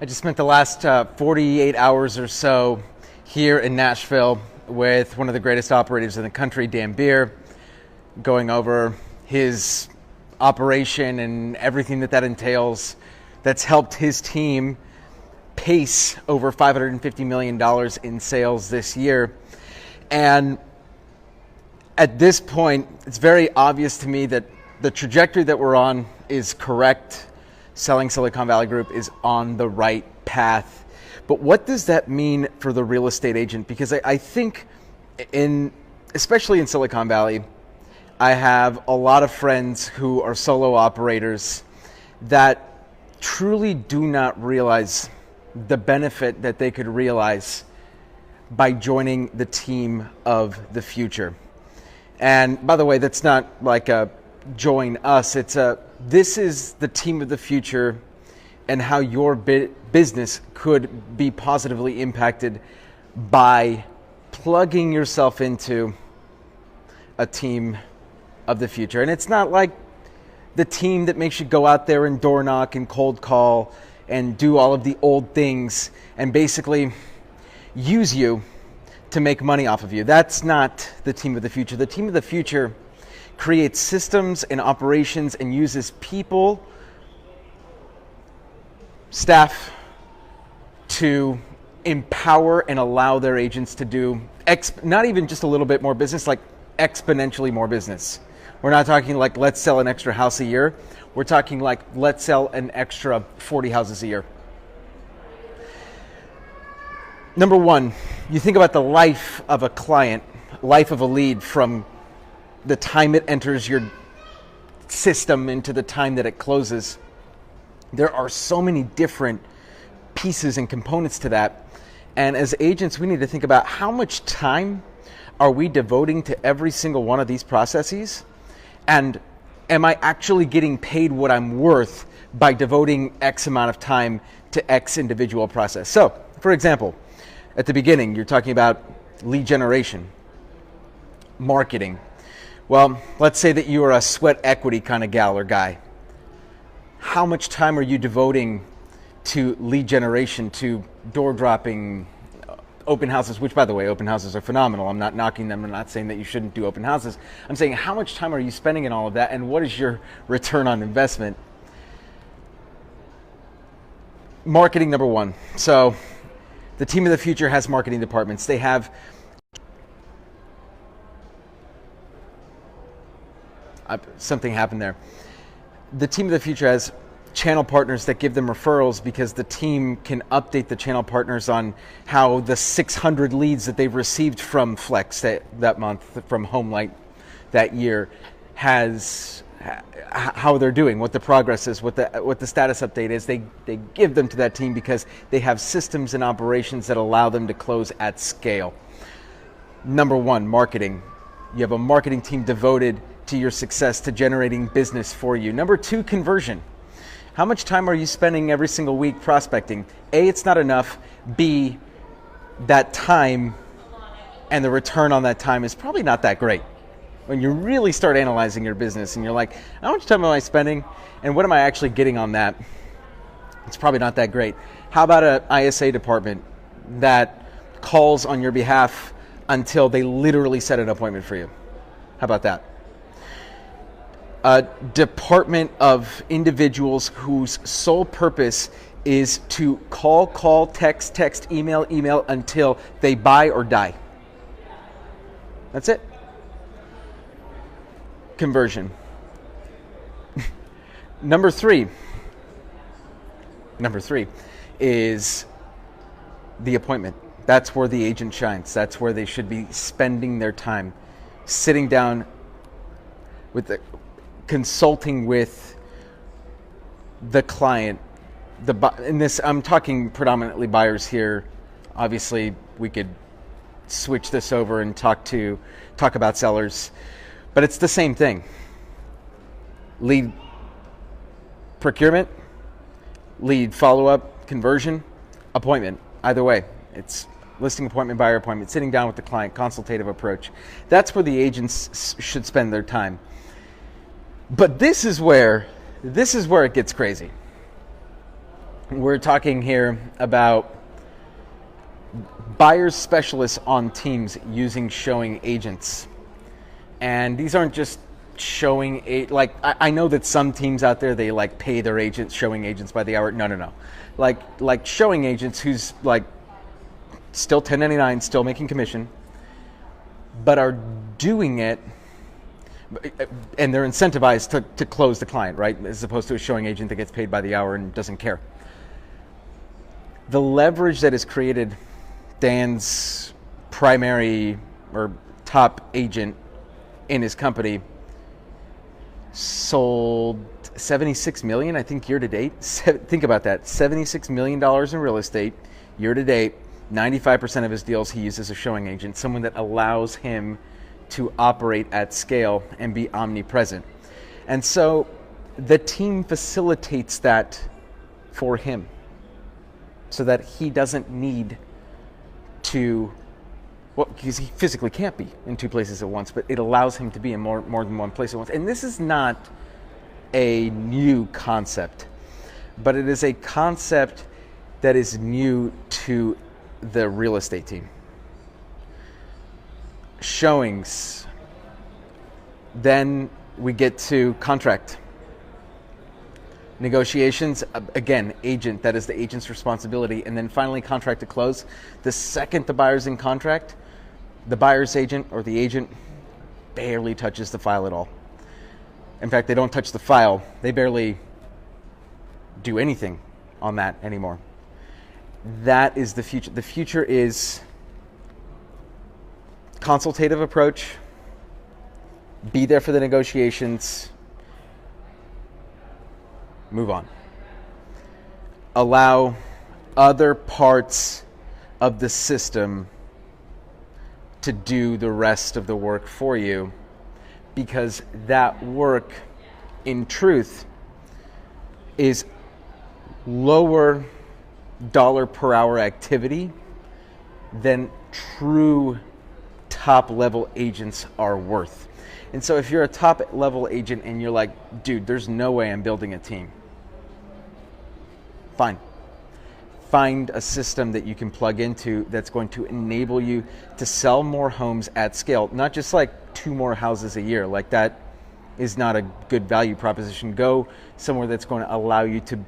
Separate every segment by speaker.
Speaker 1: I just spent the last 48 hours or so here in Nashville with one of the greatest operators in the country, Dan Beer, going over his operation and everything that entails that's helped his team pace over $550 million in sales this year. And at this point, it's very obvious to me that the trajectory that we're on is correct. Selling Silicon Valley Group is on the right path. But what does that mean for the real estate agent? Because I think especially in Silicon Valley, I have a lot of friends who are solo operators that truly do not realize the benefit that they could realize by joining the team of the future. And by the way, that's not like a join us. This is the team of the future and how your business could be positively impacted by plugging yourself into a team of the future. And it's not like the team that makes you go out there and door knock and cold call and do all of the old things and basically use you to make money off of you. That's not the team of the future. The team of the future creates systems and operations and uses people, staff, to empower and allow their agents to do not even just a little bit more business, like exponentially more business. We're not talking like let's sell an extra house a year. We're talking like let's sell an extra 40 houses a year. Number one, you think about the life of a client, life of a lead from the time it enters your system into the time that it closes. There are so many different pieces and components to that. And as agents, we need to think about how much time are we devoting to every single one of these processes? And am I actually getting paid what I'm worth by devoting X amount of time to X individual process? So, for example, at the beginning, you're talking about lead generation, marketing. Well, let's say that you are a sweat equity kind of gal or guy. How much time are you devoting to lead generation, to door dropping, open houses, which by the way, open houses are phenomenal. I'm not knocking them. I'm not saying that you shouldn't do open houses. I'm saying how much time are you spending in all of that and what is your return on investment? Marketing, number one. So the team of the future has marketing departments. They have something happened there. The team of the future has channel partners that give them referrals because the team can update the channel partners on how the 600 leads that they've received from Flex that month, from Homelight that year, how they're doing, what the progress is, what the status update is. They give them to that team because they have systems and operations that allow them to close at scale. Number one, marketing. You have a marketing team devoted to your success, to generating business for you. Number two, conversion. How much time are you spending every single week prospecting? A, it's not enough. B, that time and the return on that time is probably not that great. When you really start analyzing your business and you're like, how much time am I spending and what am I actually getting on that? It's probably not that great. How about an ISA department that calls on your behalf until they literally set an appointment for you? How about that? A department of individuals whose sole purpose is to call, text, email until they buy or die. That's it. Conversion. Number three is the appointment. That's where the agent shines. That's where they should be spending their time, sitting down with consulting with the client. I'm talking predominantly buyers here. Obviously, we could switch this over and talk about sellers, but it's the same thing. Lead procurement, lead follow-up, conversion, appointment. Either way, it's listing appointment, buyer appointment, sitting down with the client, consultative approach. That's where the agents should spend their time. But this is where it gets crazy. We're talking here about buyers specialists on teams using showing agents. And these aren't just I know that some teams out there, they like pay their agents, showing agents by the hour. No. Like showing agents who's like still 1099, still making commission, but are doing it and they're incentivized to close the client, right? As opposed to a showing agent that gets paid by the hour and doesn't care. The leverage that is created, Dan's primary or top agent in his company sold $76 million, I think, year to date. Think about that, $76 million in real estate year to date. 95% of his deals he uses a showing agent, someone that allows him to operate at scale and be omnipresent. And so the team facilitates that for him so that he doesn't need to, well, because he physically can't be in two places at once, but it allows him to be in more than one place at once. And this is not a new concept, but it is a concept that is new to the real estate team. Showings. Then we get to contract. Negotiations, again, agent, that is the agent's responsibility. And then finally, contract to close. The second the buyer's in contract, the buyer's agent or the agent barely touches the file at all. In fact, they don't touch the file. They barely do anything on that anymore. That is the future. The future is consultative approach, be there for the negotiations, move on. Allow other parts of the system to do the rest of the work for you, because that work, in truth, is lower dollar per hour activity than true top level agents are worth. And so if you're a top level agent and you're like, dude, there's no way I'm building a team, fine. Find a system that you can plug into that's going to enable you to sell more homes at scale, not just like 2 more houses a year. Like, that is not a good value proposition. Go somewhere that's going to allow you to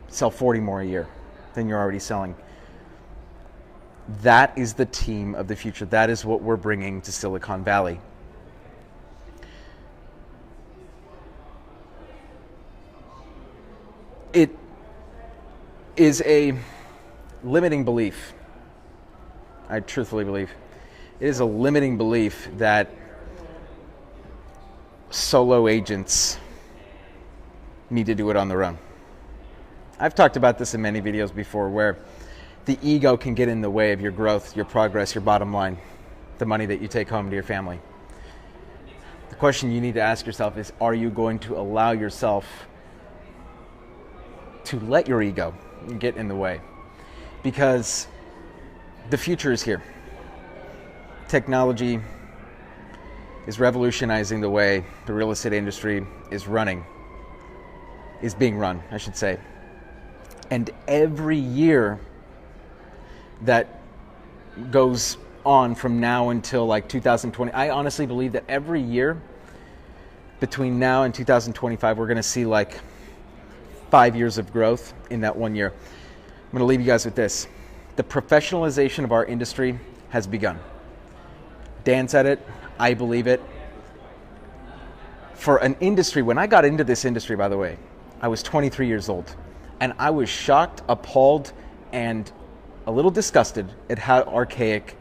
Speaker 1: sell 40 more a year than you're already selling. That is the team of the future. That is what we're bringing to Silicon Valley. It is a limiting belief. I truthfully believe it is a limiting belief that solo agents need to do it on their own. I've talked about this in many videos before, where the ego can get in the way of your growth, your progress, your bottom line, the money that you take home to your family. The question you need to ask yourself is, are you going to allow yourself to let your ego get in the way? Because the future is here. Technology is revolutionizing the way the real estate industry is being run, I should say. And every year that goes on from now until like 2020, I honestly believe that every year between now and 2025, we're going to see like 5 years of growth in that 1 year. I'm going to leave you guys with this. The professionalization of our industry has begun. Dan said it. I believe it. For an industry, when I got into this industry, by the way, I was 23 years old. And I was shocked, appalled, and a little disgusted at how archaic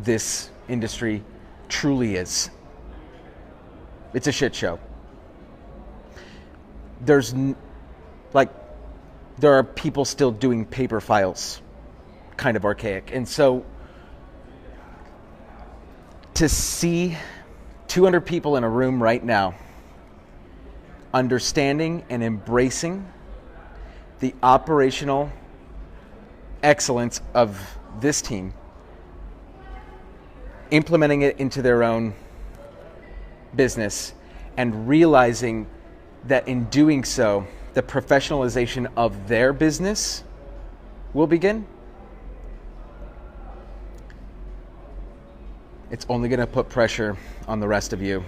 Speaker 1: this industry truly is. It's a shit show. There are people still doing paper files, kind of archaic. And so to see 200 people in a room right now understanding and embracing the operational excellence of this team, implementing it into their own business, and realizing that in doing so, the professionalization of their business will begin, it's only going to put pressure on the rest of you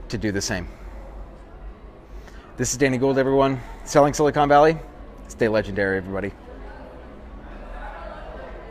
Speaker 1: to do the same. This is Danny Gould, everyone. Selling Silicon Valley. Stay legendary, everybody.